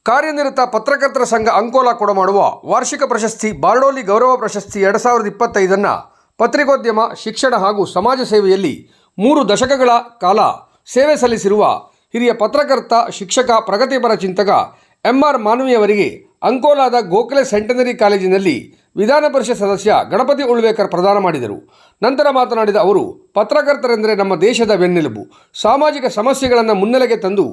ಕಾರ್ಯನಿರತ ಪತ್ರಕರ್ತರ ಸಂಘ ಅಂಕೋಲಾ ಕೊಡಮಾಡುವ ವಾರ್ಷಿಕ ಪ್ರಶಸ್ತಿ ಬಾರ್ಡೋಲಿ ಗೌರವ ಪ್ರಶಸ್ತಿ 2025 ಪತ್ರಿಕೋದ್ಯಮ, ಶಿಕ್ಷಣ ಹಾಗೂ ಸಮಾಜ ಸೇವೆಯಲ್ಲಿ 3 ದಶಕಗಳ ಕಾಲ ಸೇವೆ ಸಲ್ಲಿಸಿರುವ ಹಿರಿಯ ಪತ್ರಕರ್ತ, ಶಿಕ್ಷಕ, ಪ್ರಗತಿಪರ ಚಿಂತಕ ಎಂ.ಆರ್. ಮಾನವಿಯವರಿಗೆ ಅಂಕೋಲಾದ ಗೋಖಲೆ ಸೆಂಟನರಿ ಕಾಲೇಜಿನಲ್ಲಿ ವಿಧಾನ ಪರಿಷತ್ ಸದಸ್ಯ ಗಣಪತಿ ಉಳ್ವೇಕರ್ ಪ್ರದಾನ ಮಾಡಿದರು. ನಂತರ ಮಾತನಾಡಿದ ಅವರು, ಪತ್ರಕರ್ತರೆಂದರೆ ನಮ್ಮ ದೇಶದ ಬೆನ್ನೆಲುಬು. ಸಾಮಾಜಿಕ ಸಮಸ್ಯೆಗಳನ್ನು ಮುನ್ನೆಲೆಗೆ ತಂದು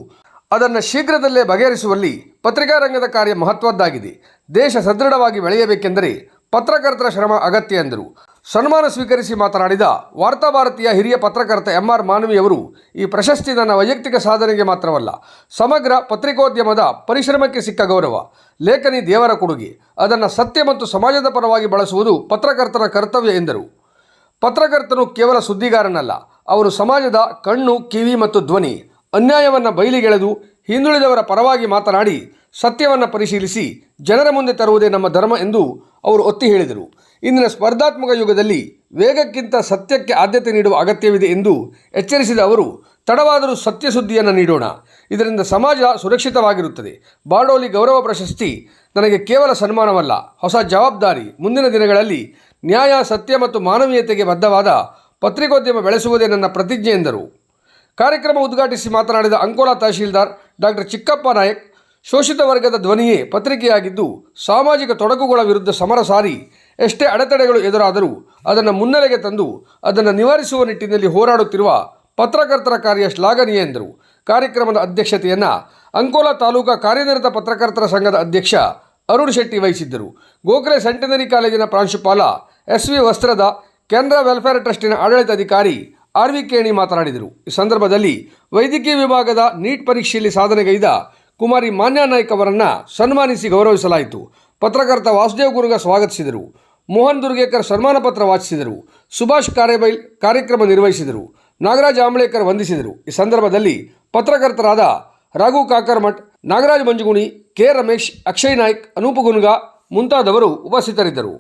ಅದನ್ನು ಶೀಘ್ರದಲ್ಲೇ ಬಗೆಹರಿಸುವಲ್ಲಿ ಪತ್ರಿಕಾ ರಂಗದ ಕಾರ್ಯ ಮಹತ್ವದ್ದಾಗಿದೆ. ದೇಶ ಸದೃಢವಾಗಿ ಬೆಳೆಯಬೇಕೆಂದರೆ ಪತ್ರಕರ್ತರ ಶ್ರಮ ಅಗತ್ಯ ಎಂದರು. ಸನ್ಮಾನ ಸ್ವೀಕರಿಸಿ ಮಾತನಾಡಿದ ವಾರ್ತಾಭಾರತಿಯ ಹಿರಿಯ ಪತ್ರಕರ್ತ ಎಂ.ಆರ್. ಮಾನವಿಯವರು, ಈ ಪ್ರಶಸ್ತಿ ನನ್ನ ವೈಯಕ್ತಿಕ ಸಾಧನೆಗೆ ಮಾತ್ರವಲ್ಲ, ಸಮಗ್ರ ಪತ್ರಿಕೋದ್ಯಮದ ಪರಿಶ್ರಮಕ್ಕೆ ಸಿಕ್ಕ ಗೌರವ. ಲೇಖನಿ ದೇವರ ಕೊಡುಗೆ, ಅದನ್ನು ಸತ್ಯ ಮತ್ತು ಸಮಾಜದ ಪರವಾಗಿ ಬಳಸುವುದು ಪತ್ರಕರ್ತನ ಕರ್ತವ್ಯ ಎಂದರು. ಪತ್ರಕರ್ತನು ಕೇವಲ ಸುದ್ದಿಗಾರನಲ್ಲ, ಅವರು ಸಮಾಜದ ಕಣ್ಣು, ಕಿವಿ ಮತ್ತು ಧ್ವನಿ. ಅನ್ಯಾಯವನ್ನು ಬಯಲಿಗೆಳೆದು ಹಿಂದುಳಿದವರ ಪರವಾಗಿ ಮಾತನಾಡಿ ಸತ್ಯವನ್ನು ಪರಿಶೀಲಿಸಿ ಜನರ ಮುಂದೆ ತರುವುದೇ ನಮ್ಮ ಧರ್ಮ ಎಂದು ಅವರು ಒತ್ತಿ ಹೇಳಿದರು. ಇಂದಿನ ಸ್ಪರ್ಧಾತ್ಮಕ ಯುಗದಲ್ಲಿ ವೇಗಕ್ಕಿಂತ ಸತ್ಯಕ್ಕೆ ಆದ್ಯತೆ ನೀಡುವ ಅಗತ್ಯವಿದೆ ಎಂದು ಎಚ್ಚರಿಸಿದ ಅವರು, ತಡವಾದರೂ ಸತ್ಯ ಸುದ್ದಿಯನ್ನು ನೀಡೋಣ, ಇದರಿಂದ ಸಮಾಜ ಸುರಕ್ಷಿತವಾಗಿರುತ್ತದೆ. ಬಾರ್ಡೋಲಿ ಗೌರವ ಪ್ರಶಸ್ತಿ ನನಗೆ ಕೇವಲ ಸನ್ಮಾನವಲ್ಲ, ಹೊಸ ಜವಾಬ್ದಾರಿ. ಮುಂದಿನ ದಿನಗಳಲ್ಲಿ ನ್ಯಾಯ, ಸತ್ಯ ಮತ್ತು ಮಾನವೀಯತೆಗೆ ಬದ್ಧವಾದ ಪತ್ರಿಕೋದ್ಯಮ ಬೆಳೆಸುವುದೇ ನನ್ನ ಪ್ರತಿಜ್ಞೆ ಎಂದರು. ಕಾರ್ಯಕ್ರಮ ಉದ್ಘಾಟಿಸಿ ಮಾತನಾಡಿದ ಅಂಕೋಲಾ ತಹಶೀಲ್ದಾರ್ ಡಾಕ್ಟರ್ ಚಿಕ್ಕಪ್ಪ ನಾಯಕ್, ಶೋಷಿತ ವರ್ಗದ ಧ್ವನಿಯೇ ಪತ್ರಿಕೆಯಾಗಿದ್ದು ಸಾಮಾಜಿಕ ತೊಡಕುಗಳ ವಿರುದ್ಧ ಸಮರ ಸಾರಿ ಎಷ್ಟೇ ಅಡೆತಡೆಗಳು ಎದುರಾದರೂ ಅದನ್ನು ಮುನ್ನೆಲೆಗೆ ತಂದು ಅದನ್ನು ನಿವಾರಿಸುವ ನಿಟ್ಟಿನಲ್ಲಿ ಹೋರಾಡುತ್ತಿರುವ ಪತ್ರಕರ್ತರ ಕಾರ್ಯ ಶ್ಲಾಘನೀಯ ಎಂದರು. ಕಾರ್ಯಕ್ರಮದ ಅಧ್ಯಕ್ಷತೆಯನ್ನು ಅಂಕೋಲಾ ತಾಲೂಕಾ ಕಾರ್ಯನಿರತ ಪತ್ರಕರ್ತರ ಸಂಘದ ಅಧ್ಯಕ್ಷ ಅರುಣ್ ಶೆಟ್ಟಿ ವಹಿಸಿದ್ದರು. ಗೋಖಲೆ ಸೆಂಟನರಿ ಕಾಲೇಜಿನ ಪ್ರಾಂಶುಪಾಲ ಎಸ್.ವಿ. ವಸ್ತ್ರದ, ಕೆನರಾ ವೆಲ್ಫೇರ್ ಟ್ರಸ್ಟಿನ ಆಡಳಿತಾಧಿಕಾರಿ ಆರ್.ವಿ. ಕೇಣಿ ಮಾತನಾಡಿದರು. ಈ ಸಂದರ್ಭದಲ್ಲಿ ವೈದ್ಯಕೀಯ ವಿಭಾಗದ ನೀಟ್ ಪರೀಕ್ಷೆಯಲ್ಲಿ ಸಾಧನೆಗೈದ ಕುಮಾರಿ ಮಾನ್ಯ ನಾಯ್ಕ್ ಅವರನ್ನು ಸನ್ಮಾನಿಸಿ ಗೌರವಿಸಲಾಯಿತು. ಪತ್ರಕರ್ತ ವಾಸುದೇವ್ ಗುರುಗ ಸ್ವಾಗತಿಸಿದರು. ಮೋಹನ್ ದುರ್ಗೇಕರ್ ಸನ್ಮಾನ ಪತ್ರ ವಾಚಿಸಿದರು. ಸುಭಾಷ್ ಕಾರೇಬೈಲ್ ಕಾರ್ಯಕ್ರಮ ನಿರ್ವಹಿಸಿದರು. ನಾಗರಾಜ್ ಆಂಬ್ಳೇಕರ್ ವಂದಿಸಿದರು. ಈ ಸಂದರ್ಭದಲ್ಲಿ ಪತ್ರಕರ್ತರಾದ ರಾಘು ಕಾಕರ್ಮಠ್, ನಾಗರಾಜ್ ಮಂಜುಗುಣಿ, ಕೆ. ರಮೇಶ್, ಅಕ್ಷಯ್ ನಾಯ್ಕ್, ಅನೂಪ್ ಗುನ್ಗಾ ಮುಂತಾದವರು ಉಪಸ್ಥಿತರಿದ್ದರು.